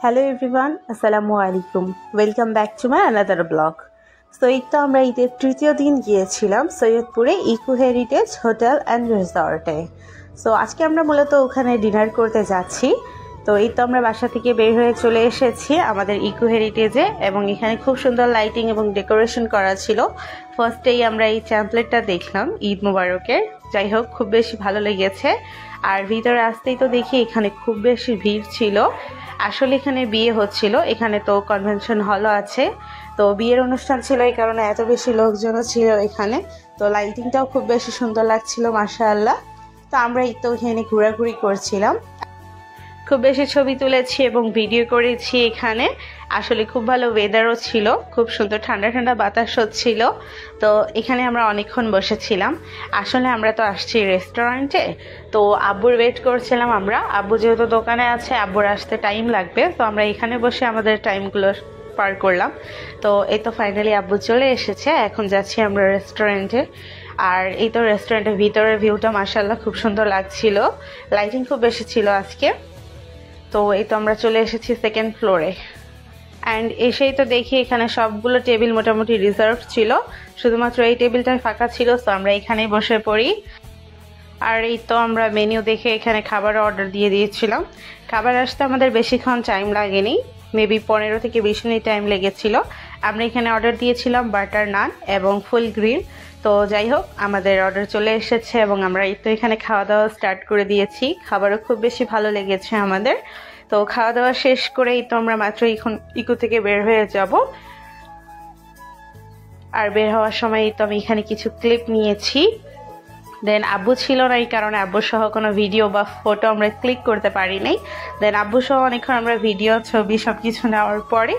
Hello everyone, আসসালামু আলাইকুম। Welcome back to my another blog. So এই তো আমরা ঈদের তৃতীয় দিন গিয়েছিলাম সৈয়দপুরে ইকো হেরিটেজ হোটেল অ্যান্ড রিসর্টে। সো আজকে আমরা মূলত ওখানে ডিনার করতে যাচ্ছি। তো এই তো আমরা বাসা থেকে বের হয়ে চলে এসেছি আমাদের ইকো হেরিটেজে, এবং এখানে খুব সুন্দর লাইটিং এবং ডেকোরেশন করা ছিল। ফার্স্টেই আমরা এই ট্যাম্পলেটটা দেখলাম ঈদ মোবারকের, যাই হোক খুব বেশি ভালো লেগেছে। আর ভিতরে আসতেই তো দেখি এখানে খুব বেশি ভিড় ছিল। আসলে এখানে বিয়ে হচ্ছিল, এখানে তো কনভেনশন হলও আছে, তো বিয়ের অনুষ্ঠান ছিল, এই কারণে এত বেশি লোকজনও ছিল এখানে। তো লাইটিংটাও খুব বেশি সুন্দর লাগছিল মাশাআল্লাহ। তো আমরা এই তো এখানে ঘোরাঘুরি করছিলাম, খুব বেশি ছবি তুলেছি এবং ভিডিও করেছি এখানে। আসলে খুব ভালো ওয়েদারও ছিল, খুব সুন্দর ঠান্ডা ঠান্ডা বাতাস হচ্ছিল। তো এখানে আমরা অনেকক্ষণ বসেছিলাম। আসলে আমরা তো আসছি রেস্টুরেন্টে, তো আব্বুর ওয়েট করছিলাম আমরা। আব্বু যেহেতু দোকানে আছে, আব্বুর আসতে টাইম লাগবে, তো আমরা এখানে বসে আমাদের টাইমগুলো পার করলাম। তো এই তো ফাইনালি আব্বু চলে এসেছে, এখন যাচ্ছি আমরা রেস্টুরেন্টে। আর এই তো রেস্টুরেন্টের ভিতরের ভিউটা মাশাআল্লাহ খুব সুন্দর লাগছিল, লাইটিং খুব বেশি ছিল আজকে। তো এই তো আমরা চলে এসেছি সেকেন্ড ফ্লোরে। অ্যান্ড এসেই তো দেখি এখানে সবগুলো টেবিল মোটামুটি রিজার্ভ ছিল, শুধুমাত্র এই টেবিলটাই ফাঁকা ছিল, তো আমরা এখানেই বসে পড়ি। আর এই তো আমরা মেনু দেখে এখানে খাবার অর্ডার দিয়ে দিয়েছিলাম। খাবার আসতে আমাদের বেশিক্ষণ টাইম লাগেনি, মেবি 15 থেকে 20 মিনিট টাইম লেগেছিল। আমরা এখানে অর্ডার দিয়েছিলাম বাটার নান এবং ফুল গ্রিল। তো যাই হোক আমাদের অর্ডার চলে এসেছে এবং আমরা এই তো এখানে খাওয়া দাওয়া স্টার্ট করে দিয়েছি। খাবারও খুব বেশি ভালো লেগেছে আমাদের। তো খাওয়া দাওয়া শেষ করেই তো আমরা মাত্র এখন ইকো থেকে বের হয়ে যাব। আর বের হওয়ার সময় তো আমি এখানে কিছু ক্লিপ নিয়েছি। দেন আব্বু ছিল না, এই কারণে আব্বু সহ কোনো ভিডিও বা ফটো আমরা ক্লিক করতে পারি নাই। দেন আব্বু সহ অনেকক্ষণ আমরা ভিডিও ছবি সব কিছু নেওয়ার পরে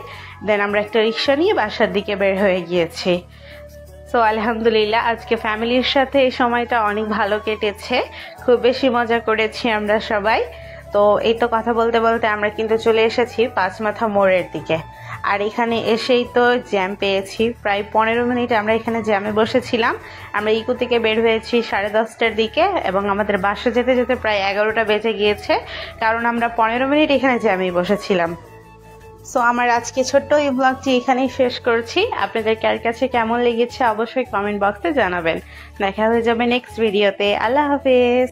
দেন আমরা একটা রিক্সা নিয়ে বাসার দিকে বের হয়ে গিয়েছি। সো আলহামদুলিল্লাহ আজকে ফ্যামিলির সাথে এই সময়টা অনেক ভালো কেটেছে, খুব বেশি মজা করেছি আমরা সবাই। তো এই তো কথা বলতে বলতে আমরা কিন্তু চলে এসেছি পাঁচমাথা মোড়ের দিকে। আর এখানে এসেই তো জ্যাম পেয়েছি, প্রায় 15 মিনিট আমরা এখানে জ্যামে বসেছিলাম। আমরা ইকো থেকে বের হয়েছি 10:30টার দিকে, এবং আমাদের বাসা যেতে যেতে প্রায় 11টা বেজে গিয়েছে, কারণ আমরা 15 মিনিট এখানে জ্যামেই বসেছিলাম। সো আমার আজকে ছোট্ট এই ব্লগটি এখানেই শেষ করছি। আপনাদের কার কাছে কেমন লেগেছে অবশ্যই কমেন্ট বক্সে জানাবেন। দেখা হয়ে যাবে নেক্সট ভিডিওতে। আল্লাহ হাফেজ।